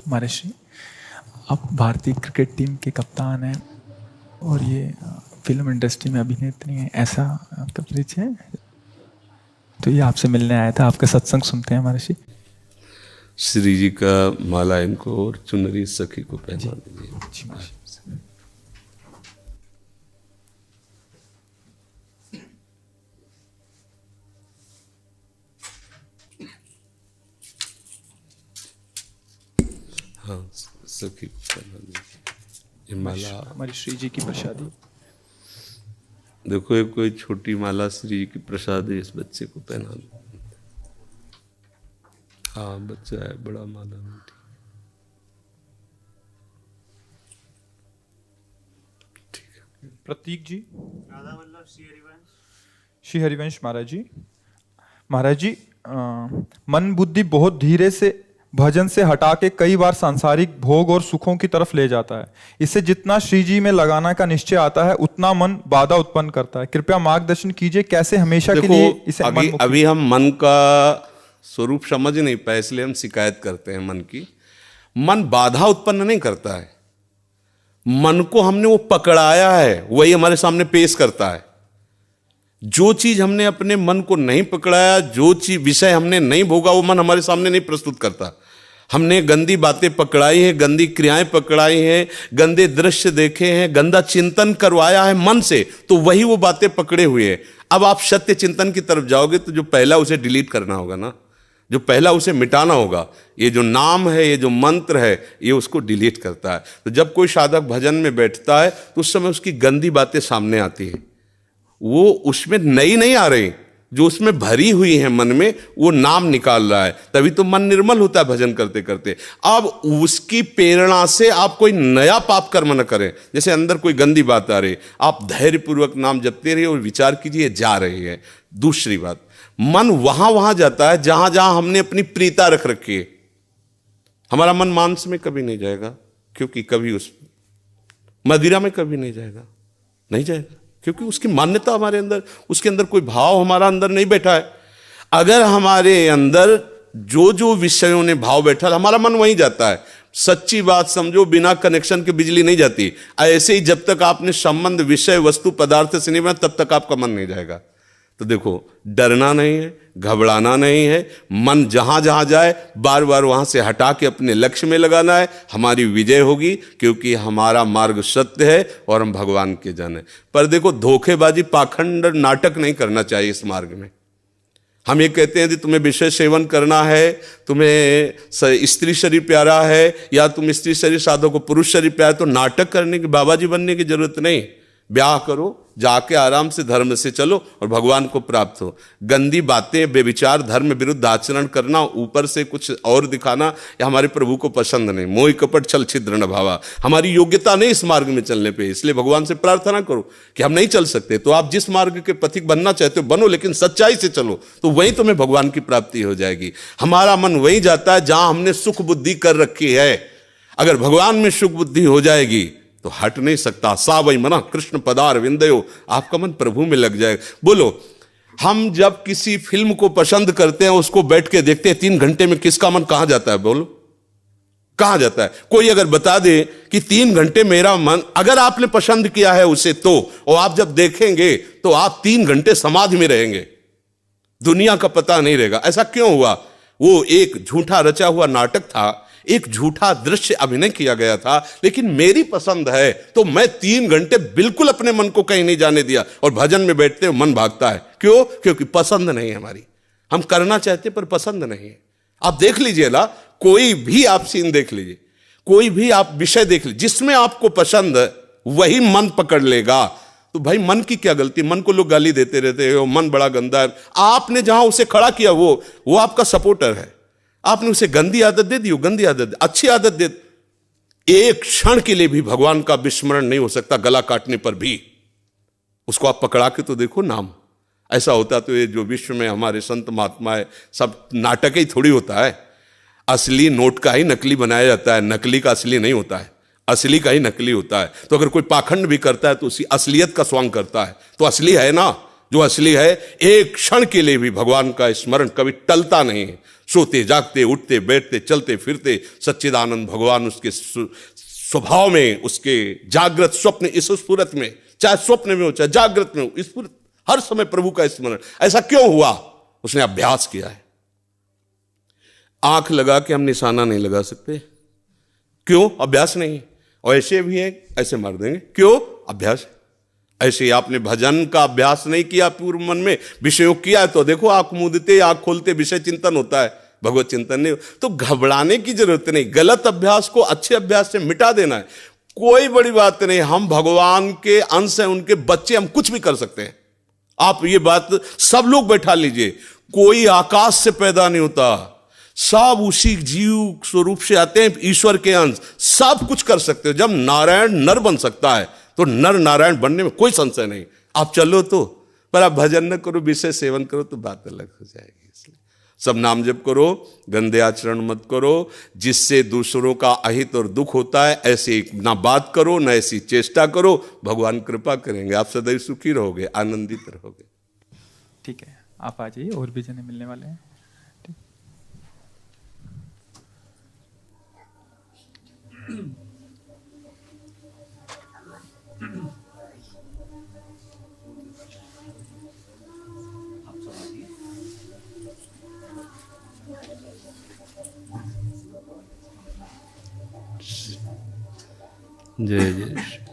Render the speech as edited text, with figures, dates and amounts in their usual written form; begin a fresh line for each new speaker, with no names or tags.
महर्षि, आप भारतीय cricket team के कप्तान हैं और ये फिल्म इंडस्ट्री में अभिनेत्री हैं, ऐसा आपका परिचय है? तो ये आपसे मिलने आया था, आपका सत्संग सुनते हैं महर्षि।
श्री जी का माला इनको और चुनरी सखी को पहना दीजिए। हाँ, सखी को पहना दीजिए। ये माला
हमारी श्री जी की प्रसादी।
देखो, एक कोई छोटी माला श्री जी की प्रसादी इस बच्चे को पहना दो। हाँ, बच्चा है, बड़ा माला मीठी। ठीक है।
प्रतीक जी, श्री हरिवंश महाराज जी। महाराज जी, मन बुद्धि बहुत धीरे से भजन से हटा के कई बार सांसारिक भोग और सुखों की तरफ ले जाता है। इसे जितना श्री जी में लगाना का निश्चय आता है उतना मन बाधा उत्पन्न करता है। कृपया मार्गदर्शन कीजिए, कैसे हमेशा के लिए इसे
अभी हम मन का स्वरूप समझ नहीं पाए, इसलिए हम शिकायत करते हैं मन की। मन बाधा उत्पन्न नहीं करता है, मन को हमने वो पकड़ाया है, वही हमारे सामने पेश करता है। जो चीज हमने अपने मन को नहीं पकड़ाया, जो चीज विषय हमने नहीं भोगा, वो मन हमारे सामने नहीं प्रस्तुत करता। हमने गंदी बातें पकड़ाई हैं, गंदी क्रियाएं पकड़ाई हैं, गंदे दृश्य देखे हैं, गंदा चिंतन करवाया है मन से, तो वही वो बातें पकड़े हुए हैं। अब आप सत्य चिंतन की तरफ जाओगे तो जो पहला उसे डिलीट करना होगा ना, जो पहला उसे मिटाना होगा। ये जो नाम है, ये जो मंत्र है, ये उसको डिलीट करता है। तो जब कोई साधक भजन में बैठता है तो उस समय उसकी गंदी बातें सामने आती हैं, वो उसमें नई नहीं आ रही, जो उसमें भरी हुई है मन में, वो नाम निकाल रहा है। तभी तो मन निर्मल होता है भजन करते करते। अब उसकी प्रेरणा से आप कोई नया पाप कर्म न करें। जैसे अंदर कोई गंदी बात आ रही, आप धैर्यपूर्वक नाम जपते रहिए और विचार कीजिए जा रही है। दूसरी बात, मन वहां जाता है जहां जहां हमने अपनी प्रीता रख रखी है। हमारा मन मांस में कभी नहीं जाएगा, क्योंकि कभी उस मदिरा में कभी नहीं जाएगा, नहीं जाएगा, क्योंकि उसकी मान्यता हमारे अंदर, उसके अंदर कोई भाव हमारा अंदर नहीं बैठा है। अगर हमारे अंदर जो जो विषयों ने भाव बैठा, हमारा मन वहीं जाता है। सच्ची बात समझो, बिना कनेक्शन के बिजली नहीं जाती। ऐसे ही जब तक आपने संबंध विषय वस्तु पदार्थ से नहीं बना, तब तक आपका मन नहीं जाएगा। तो देखो, डरना नहीं है, घबराना नहीं है, मन जहां जहां जाए बार बार वहां से हटा के अपने लक्ष्य में लगाना है। हमारी विजय होगी, क्योंकि हमारा मार्ग सत्य है और हम भगवान के जन हैं। पर देखो, धोखेबाजी, पाखंड, नाटक नहीं करना चाहिए इस मार्ग में। हम ये कहते हैं कि तुम्हें विषय सेवन करना है, तुम्हें स्त्री शरीर प्यारा है, या तुम स्त्री शरीर साधो को पुरुष शरीर प्यारा, तो नाटक करने की, बाबा जी बनने की जरूरत नहीं। ब्याह करो, जाके आराम से धर्म से चलो और भगवान को प्राप्त हो। गंदी बातें, बेविचार, धर्म विरुद्ध आचरण करना, ऊपर से कुछ और दिखाना, या हमारे प्रभु को पसंद नहीं। मोह कपट छल छिद्र न भावा, हमारी योग्यता नहीं इस मार्ग में चलने पे। इसलिए भगवान से प्रार्थना करो कि हम नहीं चल सकते, तो आप जिस मार्ग के पथिक बनना चाहते हो बनो, लेकिन सच्चाई से चलो, तो वहीं तुम्हें भगवान की प्राप्ति हो जाएगी। हमारा मन वहीं जाता है जहां हमने सुख बुद्धि कर रखी है। अगर भगवान में सुख बुद्धि हो जाएगी तो हट नहीं सकता। सा वही मना कृष्ण पदार विंदयो, आपका मन प्रभु में लग जाएगा। बोलो, हम जब किसी फिल्म को पसंद करते हैं, उसको बैठ के देखते हैं, 3 घंटे में किसका मन कहां जाता है? बोलो, कहां जाता है? कोई अगर बता दे कि 3 घंटे मेरा मन, अगर आपने पसंद किया है उसे, तो और आप जब देखेंगे तो आप 3 घंटे समाधि में रहेंगे, दुनिया का पता नहीं रहेगा। ऐसा क्यों हुआ? वो एक झूठा रचा हुआ नाटक था, एक झूठा दृश्य अभिनय किया गया था। लेकिन मेरी पसंद है तो मैं 3 घंटे बिल्कुल अपने मन को कहीं नहीं जाने दिया, और भजन में बैठते मन भागता है। क्यों? क्योंकि पसंद नहीं है हमारी। हम करना चाहते पर पसंद नहीं है। आप देख लीजिए ना, कोई भी आप सीन देख लीजिए, कोई भी आप विषय देख लीजिए, जिसमें आपको पसंद है वही मन पकड़ लेगा। तो भाई, मन की क्या गलती? मन को लोग गाली देते रहते हैं, मन बड़ा गंदा है। आपने जहां उसे खड़ा किया, वो आपका सपोर्टर है। आपने उसे गंदी आदत दे दी, गंदी आदत, अच्छी आदत दे। एक क्षण के लिए भी भगवान का विस्मरण नहीं हो सकता, गला काटने पर भी। उसको आप पकड़ा के तो देखो नाम। ऐसा होता तो ये जो विश्व में हमारे संत महात्मा है, सब नाटक ही थोड़ी होता है। असली नोट का ही नकली बनाया जाता है, नकली का असली नहीं होता है, असली का ही नकली होता है। तो अगर कोई पाखंड भी करता है तो उसकी असलियत का स्वांग करता है, तो असली है ना। जो असली है, एक क्षण के लिए भी भगवान का स्मरण कभी टलता नहीं है। सोते जागते उठते बैठते चलते फिरते सच्चिदानंद भगवान उसके स्वभाव में, उसके जागृत स्वप्न इस स्फुरत में, चाहे स्वप्न में हो चाहे जागृत में हो, स्फुरत हर समय प्रभु का स्मरण। ऐसा क्यों हुआ? उसने अभ्यास किया है। आंख लगा के हम निशाना नहीं लगा सकते, क्यों? अभ्यास नहीं। और ऐसे भी है, ऐसे मार देंगे, क्यों? अभ्यास। ऐसे ही आपने भजन का अभ्यास नहीं किया, पूर्व मन में विषयों किया है, तो देखो आंख मूंदते आंख खोलते विषय चिंतन होता है, भगवत चिंतन नहीं। तो घबराने की जरूरत नहीं, गलत अभ्यास को अच्छे अभ्यास से मिटा देना है, कोई बड़ी बात नहीं। हम भगवान के अंश हैं, उनके बच्चे, हम कुछ भी कर सकते हैं। आप ये बात सब लोग बैठा लीजिए, कोई आकाश से पैदा नहीं होता, सब उसी जीव स्वरूप से आते हैं, ईश्वर के अंश, सब कुछ कर सकते हो। जब नारायण नर बन सकता है तो नर नारायण बनने में कोई संशय नहीं। आप चलो तो, पर आप भजन न करो, विषय सेवन करो तो बात अलग हो जाएगी। इसलिए सब नाम जप करो, गंदे आचरण मत करो, जिससे दूसरों का अहित और दुख होता है ऐसी ना बात करो, ना ऐसी चेष्टा करो। भगवान कृपा करेंगे, आप सदैव सुखी रहोगे, आनंदित रहोगे।
ठीक है, आप आ जाइए, और भी जने मिलने वाले हैं।
जय जय।